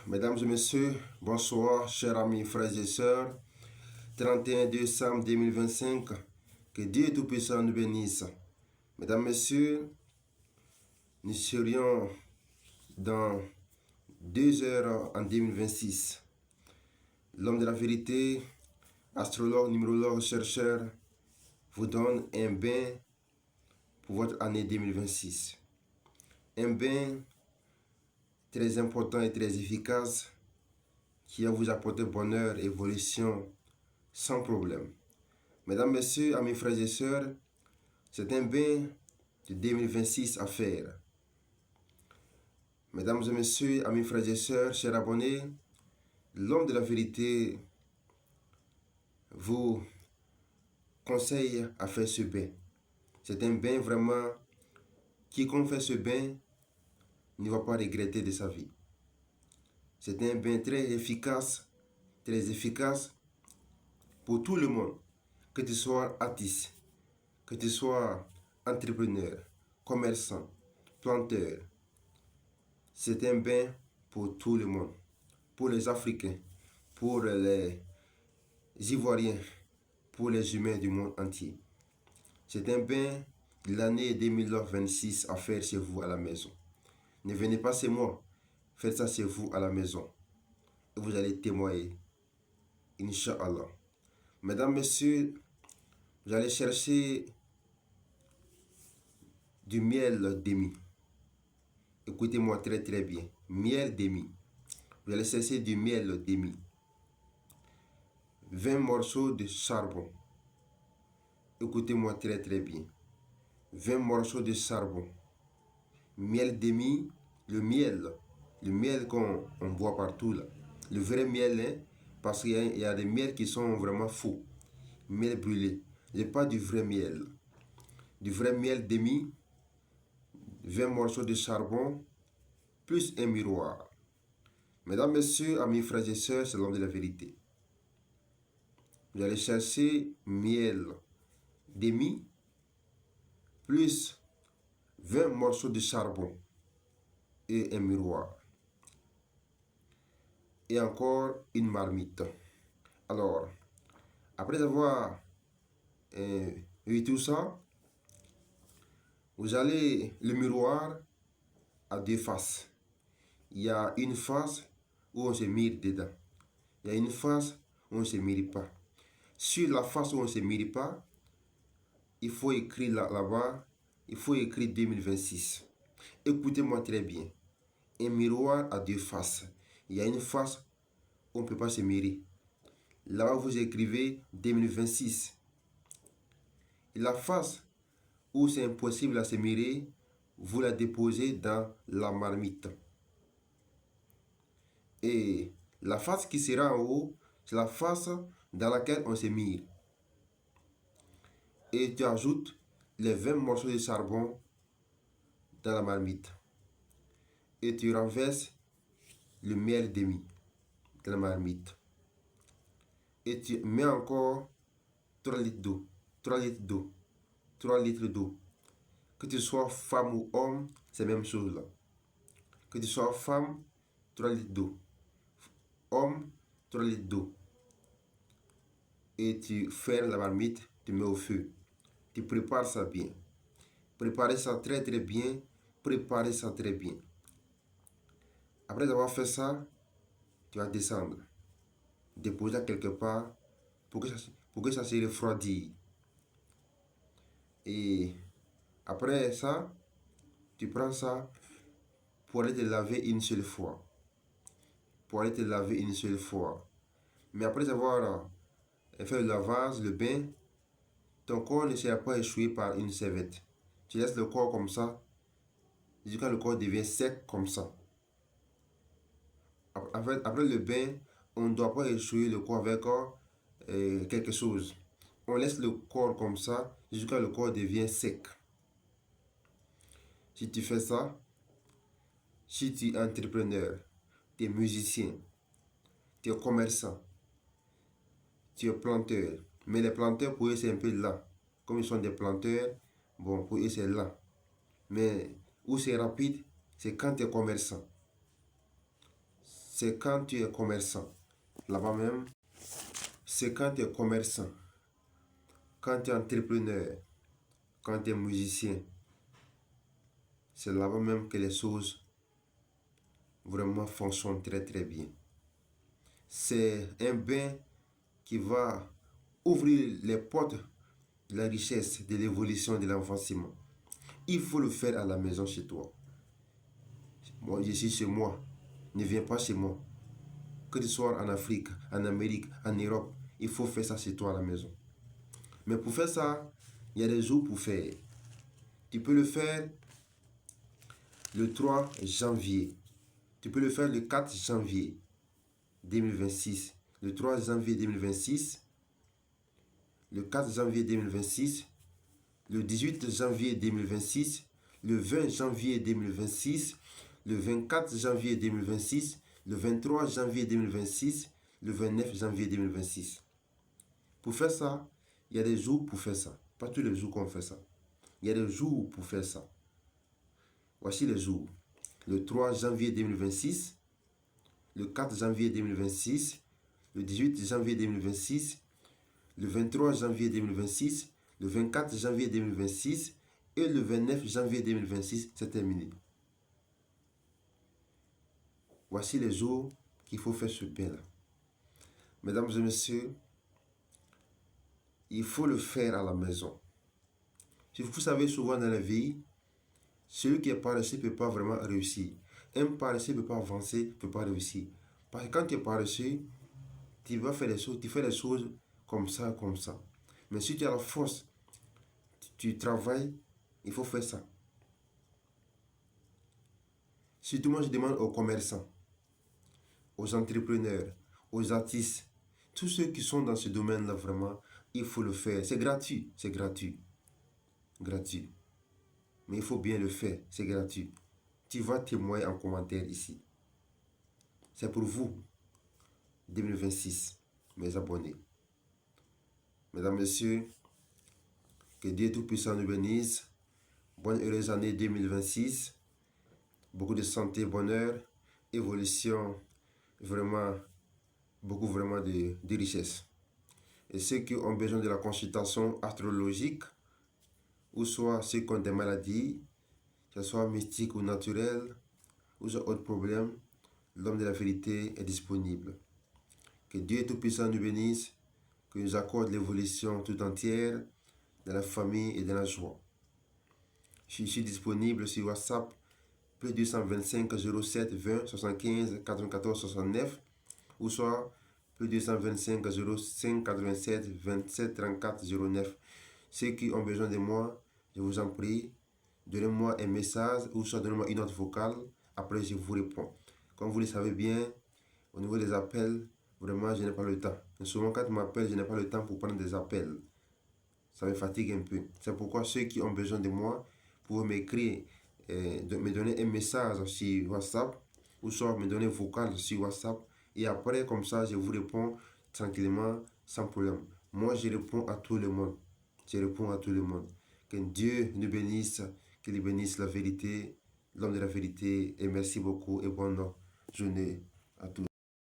Mesdames et messieurs, bonsoir, chers amis, frères et sœurs. 31 décembre 2025, que Dieu Tout-Puissant nous bénisse. Mesdames, Messieurs, nous serions dans 2 heures en 2026. L'homme de la vérité, astrologue, numérologue, chercheur, vous donne un bain pour votre année 2026. Un bain très important et très efficace qui va vous apporter bonheur et évolution sans problème. Mesdames, Messieurs, amis, frères et sœurs, c'est un bain de 2026 à faire. Mesdames et Messieurs, amis, frères et sœurs, chers abonnés, l'homme de la vérité vous conseille à faire ce bain. C'est un bain vraiment, quiconque fait ce bain ne va pas regretter de sa vie. C'est un bain très efficace pour tout le monde. Que tu sois artiste, que tu sois entrepreneur, commerçant, planteur. C'est un bain pour tout le monde. Pour les Africains, pour les Ivoiriens, pour les humains du monde entier. C'est un bain de l'année 2026 à faire chez vous à la maison. Ne venez pas chez moi, faites ça chez vous à la maison. Et vous allez témoigner. Inch'Allah. Mesdames, Messieurs, vous allez chercher du miel demi. Écoutez-moi très très bien. Miel demi. Vous allez chercher du miel demi. 20 morceaux de charbon. Écoutez-moi très très bien. 20 morceaux de charbon. Miel demi, le miel qu'on boit partout là. Le vrai miel, hein, parce qu'il y a des miels qui sont vraiment faux. Miel brûlé. Il pas du vrai miel. Du vrai miel demi, 20 morceaux de charbon, plus un miroir. Mesdames, Messieurs, amis, frères et sœurs, c'est l'homme de la vérité. Vous allez chercher miel demi, plus 20 morceaux de charbon et un miroir. Et encore une marmite. Alors, après avoir eu tout ça, vous allez, le miroir a deux faces. Il y a une face où on se mire dedans. Il y a une face où on ne se mire pas. Sur la face où on ne se mire pas, il faut écrire là-bas, il faut écrire 2026. Écoutez-moi très bien. Un miroir a deux faces. Il y a une face où on ne peut pas se mirer. Là-bas, vous écrivez 2026. Et la face où c'est impossible à se mirer, vous la déposez dans la marmite. Et la face qui sera en haut, c'est la face dans laquelle on se mire. Et tu ajoutes les 20 morceaux de charbon dans la marmite. Et tu renverses le miel demi dans la marmite. Et tu mets encore 3 litres d'eau. 3 litres d'eau. 3 litres d'eau. Que tu sois femme ou homme, c'est la même chose là. Que tu sois femme, 3 litres d'eau. Homme, 3 litres d'eau. Et tu fermes la marmite, tu mets au feu. Tu prépares ça bien. Préparez ça très très bien. Préparez ça très bien. Après avoir fait ça, tu vas descendre. Déposer ça quelque part pour que ça se refroidisse. Et après ça, tu prends ça pour aller te laver une seule fois. Pour aller te laver une seule fois. Mais après avoir fait le lavage, le bain, ton corps ne sera pas échoué par une serviette. Tu laisses le corps comme ça, jusqu'à le corps devient sec comme ça. Après le bain, on ne doit pas échouer le corps avec quelque chose. On laisse le corps comme ça, jusqu'à le corps devient sec. Si tu fais ça, si tu es entrepreneur, tu es musicien, tu es commerçant, tu es planteur. Mais les planteurs, pour eux, c'est un peu là. Comme ils sont des planteurs, bon, pour eux, c'est là. Mais où c'est rapide, c'est quand tu es commerçant. c'est quand tu es commerçant. Là-bas même, c'est quand tu es commerçant, quand tu es entrepreneur, quand tu es musicien. C'est là-bas même que les choses vraiment fonctionnent très très bien. C'est un bain qui va ouvrir les portes de la richesse, de l'évolution, de l'avancement. Il faut le faire à la maison chez toi. Moi, je suis chez moi. Ne viens pas chez moi. Que tu sois en Afrique, en Amérique, en Europe, il faut faire ça chez toi à la maison. Mais pour faire ça, il y a des jours pour faire. Tu peux le faire le 3 janvier. Tu peux le faire le 4 janvier 2026. Le 3 janvier 2026. Le 4 janvier 2026. Le 18 janvier 2026. Le 20 janvier 2026. Le 24 janvier 2026. Le 23 janvier 2026. Le 29 janvier 2026. Pour faire ça, il y a des jours pour faire ça. Pas tous les jours qu'on fait ça. Il y a des jours pour faire ça. Voici les jours. Le 3 janvier 2026, le 4 janvier 2026, le 18 janvier 2026, le 23 janvier 2026, le 24 janvier 2026 et le 29 janvier 2026, c'est terminé. Voici les jours qu'il faut faire ce pain-là. Mesdames et messieurs, il faut le faire à la maison. Si vous savez, souvent dans la vie, celui qui est paresseux ne peut pas vraiment réussir. Un paresseux ne peut pas avancer, ne peut pas réussir. Parce que quand tu es paresseux, tu vas faire les choses, tu fais les choses comme ça, comme ça. Mais si tu as la force, tu travailles, il faut faire ça. Surtout moi, je demande aux commerçants, aux entrepreneurs, aux artistes, tous ceux qui sont dans ce domaine-là, vraiment, il faut le faire. C'est gratuit, c'est gratuit. Gratuit. Mais il faut bien le faire, c'est gratuit. Tu vas témoigner en commentaire ici. C'est pour vous, 2026, mes abonnés. Mesdames, Messieurs, que Dieu Tout-Puissant nous bénisse. Bonne heureuse année 2026. Beaucoup de santé, bonheur, évolution, vraiment, beaucoup vraiment de richesse. Et ceux qui ont besoin de la consultation astrologique, ou soit ceux qui ont des maladies, que ce soit mystiques ou naturelles, ou soit autres problèmes, l'homme de la vérité est disponible. Que Dieu Tout-Puissant nous bénisse, que nous accorde l'évolution tout entière dans la famille et dans la joie. Je suis disponible sur WhatsApp, plus 225 07 20 75 94 69, ou soit plus 225 05 87 27 34 09. Ceux qui ont besoin de moi, je vous en prie, donnez-moi un message ou soit donnez-moi une note vocale, après je vous réponds. Comme vous le savez bien, au niveau des appels, vraiment je n'ai pas le temps. Et souvent quand je m'appelle, je n'ai pas le temps pour prendre des appels. Ça me fatigue un peu. C'est pourquoi ceux qui ont besoin de moi, pouvez m'écrire, me donner un message sur WhatsApp, ou soit me donner un vocal sur WhatsApp, et après, comme ça, je vous réponds tranquillement, sans problème. Moi, je réponds à tout le monde. Je réponds à tout le monde. Que Dieu nous bénisse, qu'il bénisse la vérité, l'homme de la vérité, et merci beaucoup, et bonne journée à tous.